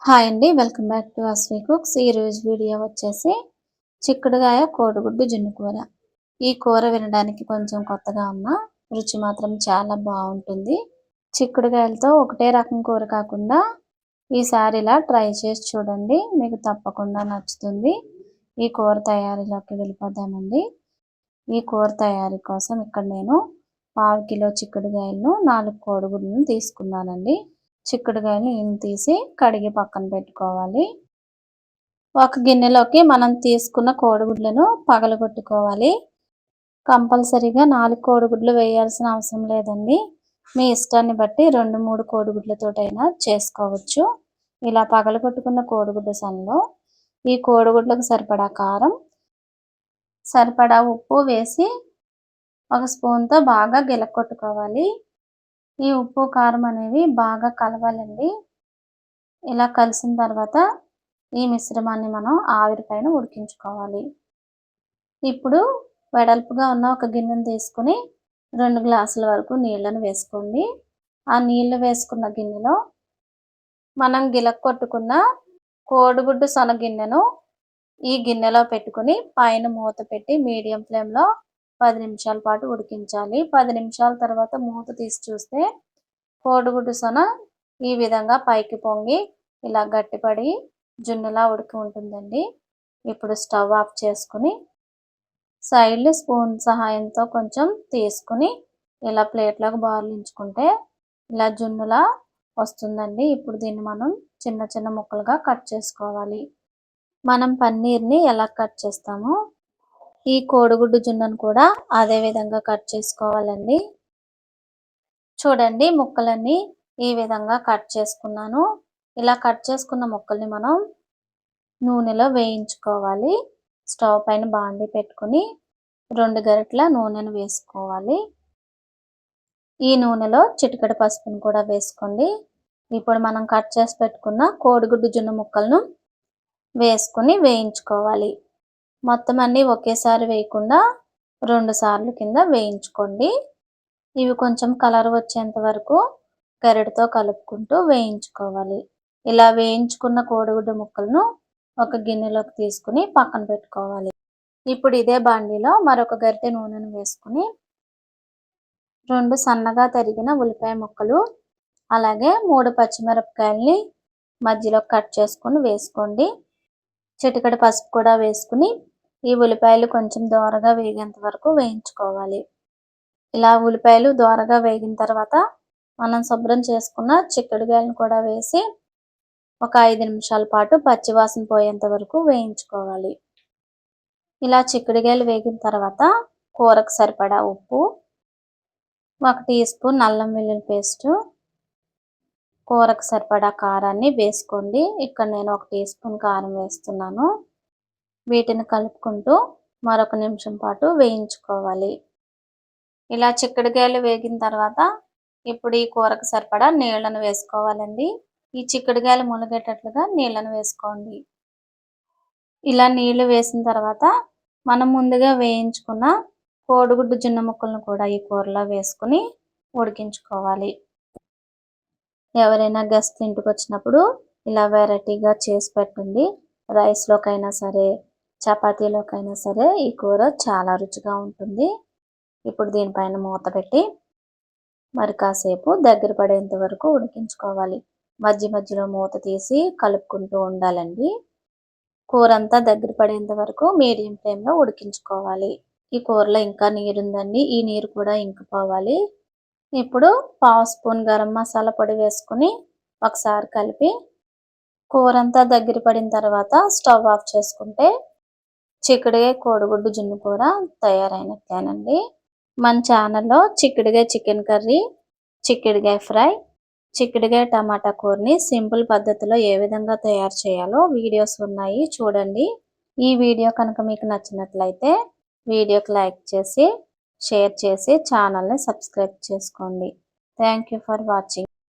Hi అండి, welcome back to Aswi cooks. ఈరోజు video వచ్చేసి చిక్కుడుగాయ కోడిగుడ్డు జున్ను కూర. ఈ కూర వినడానికి కొంచెం కొత్తగా ఉన్నా రుచి మాత్రం చాలా బాగుంటుంది. చిక్కుడుగాయలతో ఒకటే రకం కూర కాకుండా ఈసారి ఇలా ట్రై చేసి చూడండి, మీకు తప్పకుండా నచ్చుతుంది. ఈ కూర తయారీలోకి వెళ్ళిపోదామండి. ఈ కూర తయారీ కోసం ఇక్కడ నేను 1/2 కిలో చిక్కుడుగాయలను 4 కోడిగుడ్లను తీసుకున్నానండి. చిక్కుడుగాయలు తీసి కడిగి పక్కన పెట్టుకోవాలి. ఒక గిన్నెలోకి మనం తీసుకున్న కోడిగుడ్లను పగలగొట్టుకోవాలి. కంపల్సరీగా 4 కోడిగుడ్లు వేయాల్సిన అవసరం లేదండి. మీ ఇష్టాన్ని బట్టి 2-3 కోడిగుడ్లతోటైనా చేసుకోవచ్చు. ఇలా పగలగొట్టుకున్న కోడిగుడ్ల సన్నలో ఈ కోడిగుడ్లకు సరిపడా కారం, సరిపడా ఉప్పు వేసి ఒక స్పూన్తో బాగా గిలక్కొట్టుకోవాలి. ఈ ఉప్పు కారం అనేవి బాగా కలవాలండి. ఇలా కలిసిన తర్వాత ఈ మిశ్రమాన్ని మనం ఆవిరి పైన ఉడికించుకోవాలి. ఇప్పుడు వెడల్పుగా ఉన్న ఒక గిన్నెను తీసుకుని 2 గ్లాసుల వరకు నీళ్ళను వేసుకోండి. ఆ నీళ్లు వేసుకున్న గిన్నెలో మనం గిలక్కొట్టుకున్న కోడిగుడ్డు సొన గిన్నెను ఈ గిన్నెలో పెట్టుకుని పైన మూత పెట్టి మీడియం ఫ్లేమ్లో 10 నిమిషాల పాటు ఉడికించాలి. 10 నిమిషాల తర్వాత మూత తీసి చూస్తే కోడిగుడ్డు సొన ఈ విధంగా పైకి పొంగి ఇలా గట్టిపడి జున్నులా ఉడికి ఉంటుందండి. ఇప్పుడు స్టవ్ ఆఫ్ చేసుకుని సైడ్లు స్పూన్ సహాయంతో కొంచెం తీసుకుని ఇలా ప్లేట్లోకి బార్లించుకుంటే ఇలా జున్నులా వస్తుందండి. ఇప్పుడు దీన్ని మనం చిన్న చిన్న ముక్కలుగా కట్ చేసుకోవాలి. మనం పన్నీర్ని ఎలా కట్ చేస్తామో ఈ కోడిగుడ్డు జున్నును కూడా అదే విధంగా కట్ చేసుకోవాలండి. చూడండి, ముక్కలన్నీ ఈ విధంగా కట్ చేసుకున్నాను. ఇలా కట్ చేసుకున్న ముక్కల్ని మనం నూనెలో వేయించుకోవాలి. స్టవ్ పైన బాండీ పెట్టుకుని 2 గరిటెల నూనెను వేసుకోవాలి. ఈ నూనెలో చిటికెడు పసుపును కూడా వేసుకోండి. ఇప్పుడు మనం కట్ చేసి పెట్టుకున్న కోడిగుడ్డు జున్ను ముక్కలను వేసుకుని వేయించుకోవాలి. మొత్తం అన్నీ ఒకేసారి వేయకుండా 2 సార్లు కింద వేయించుకోండి. ఇవి కొంచెం కలర్ వచ్చేంత వరకు గరిటెతో కలుపుకుంటూ వేయించుకోవాలి. ఇలా వేయించుకున్న కోడిగుడ్డు ముక్కలను ఒక గిన్నెలోకి తీసుకుని పక్కన పెట్టుకోవాలి. ఇప్పుడు ఇదే బాండీలో మరొక గరిటె నూనెను వేసుకుని 2 సన్నగా తరిగిన ఉల్లిపాయ ముక్కలు, అలాగే 3 పచ్చిమిరపకాయల్ని మధ్యలో కట్ చేసుకుని వేసుకోండి. చిటికెడు పసుపు కూడా వేసుకుని ఈ ఉల్లిపాయలు కొంచెం దోరగా వేగేంత వరకు వేయించుకోవాలి. ఇలా ఉల్లిపాయలు దోరగా వేగిన తర్వాత మనం శుభ్రం చేసుకున్న చిక్కుడుగాయలను కూడా వేసి ఒక 5 నిమిషాల పాటు పచ్చివాసన పోయేంత వరకు వేయించుకోవాలి. ఇలా చిక్కుడుగాయలు వేగిన తర్వాత కూరకు సరిపడా ఉప్పు, 1 టీ స్పూన్ అల్లం వెల్లుల్లి పేస్టు, కూరకు సరిపడా కారాన్ని వేసుకోండి. ఇక్కడ నేను 1 టీ స్పూన్ కారం వేస్తున్నాను. వీటిని కలుపుకుంటూ మరొక నిమిషం పాటు వేయించుకోవాలి. ఇలా చిక్కుడుగాయలు వేగిన తర్వాత ఇప్పుడు ఈ కూరకు సరిపడా నీళ్లను వేసుకోవాలండి. ఈ చిక్కుడుగాయలు మునిగేటట్లుగా నీళ్లను వేసుకోండి. ఇలా నీళ్లు వేసిన తర్వాత మనం ముందుగా వేయించుకున్న కోడిగుడ్డు జున్ను ముక్కలను కూడా ఈ కూరలో వేసుకుని ఉడికించుకోవాలి. ఎవరైనా గెస్ట్ ఇంటికి వచ్చినప్పుడు ఇలా వెరైటీగా చేసి పెట్టండి. రైస్లోకైనా సరే, చపాతీలోకైనా సరే ఈ కూర చాలా రుచిగా ఉంటుంది. ఇప్పుడు దీనిపైన మూత పెట్టి మరి కాసేపు దగ్గర పడేంత వరకు ఉడికించుకోవాలి. మధ్య మధ్యలో మూత తీసి కలుపుకుంటూ ఉండాలండి. కూర అంతా దగ్గర పడేంత వరకు మీడియం ఫ్లేమ్లో ఉడికించుకోవాలి. ఈ కూరలో ఇంకా నీరు ఉందండి, ఈ నీరు కూడా ఇంకిపోవాలి. ఇప్పుడు 1/2 స్పూన్ గరం మసాలా పొడి వేసుకుని ఒకసారి కలిపి కూర అంతా దగ్గర పడిన తర్వాత స్టవ్ ఆఫ్ చేసుకుంటే చిక్కుడుగాయ కోడిగుడ్డు జున్ను కూర తయారైనట్టేనండి. మన ఛానల్లో చిక్కుడుగాయ చికెన్ కర్రీ, చిక్కుడుగాయ ఫ్రై, చిక్కుడుగాయ టమాటా కూరని సింపుల్ పద్ధతిలో ఏ విధంగా తయారు చేయాలో వీడియోస్ ఉన్నాయి, చూడండి. ఈ వీడియో కనుక మీకు నచ్చినట్లయితే వీడియోకి లైక్ చేసి, షేర్ చేసి ఛానల్ని సబ్స్క్రైబ్ చేసుకోండి. Thank you for watching.